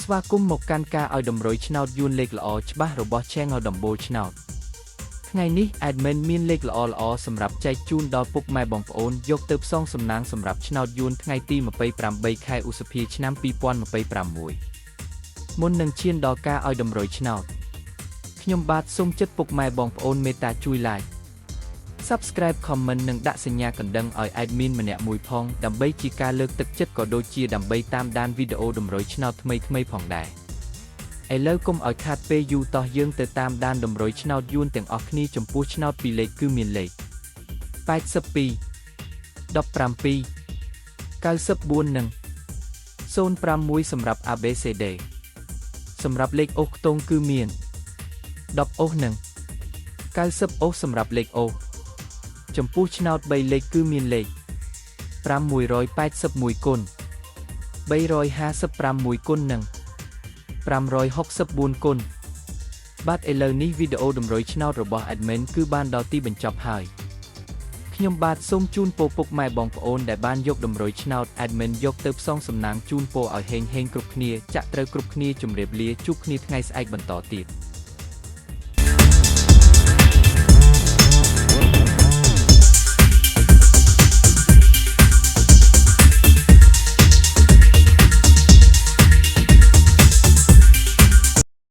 ស្វាគមន៍មកកាន់ការឲ្យតម្រុយឆ្នោតយួនលេខល្អច្បាស់របស់ Channel ដំបូលឆ្នោតថ្ងៃនេះ Admin មានលេខល្អៗសម្រាប់ចែកជូនដល់ពុកម៉ែបងប្អូនយកទៅផ្សងសំណាងសម្រាប់ឆ្នោតយួនថ្ងៃទី28ខែឧសភាឆ្នាំ2026មុននឹងឈានដល់ការឲ្យតម្រុយឆ្នោតខ្ញុំបាទសូមចិត្តពុកម៉ែបងប្អូនមេត្តាជួយ Like Subscribe Comment និងដាក់សញ្ញាកណ្ដឹងឲ្យ Admin ម្នាក់មួយផងដើម្បីជាការលើកទឹកចិត្តក៏ដូចជាដើម្បីតាមដានវីដេអូតម្រុយឆ្នោតថ្មីៗផងដែរឥឡូវកុំឲ្យខាតពេលយូរតោះយើងទៅតាមដានតម្រុយឆ្នោតយួនទាំងអស់គ្នាចំពោះឆ្នោតពីរលេខគឺមានលេខ82 17 94និង051សម្រាប់ ABCD សម្រាប់លេខអូសខ្ទង់គឺមាន10អូសនិង90អូសសម្រាប់លេខអូសចំពោះឆ្នោត3លេខគឺមានលេខ581គុណ356គុណនិង564គុណបាទឥឡូវនេះវីដេអូតម្រុយឆ្នោតរបស់ Admin គឺបានដល់ទីបញ្ចប់ហើយខ្ញុំបាទសូមជូនពរពុកម៉ែបងប្អូនដែលបានយកតម្រុយឆ្នោត Admin យកទៅផ្សងសំណាងជូនពរឲ្យហេងៗគ្រប់គ្នាចាក់ត្រូវគ្រប់គ្នាជម្រាបលាជួបគ្នាថ្ងៃស្អែកបន្តទៀត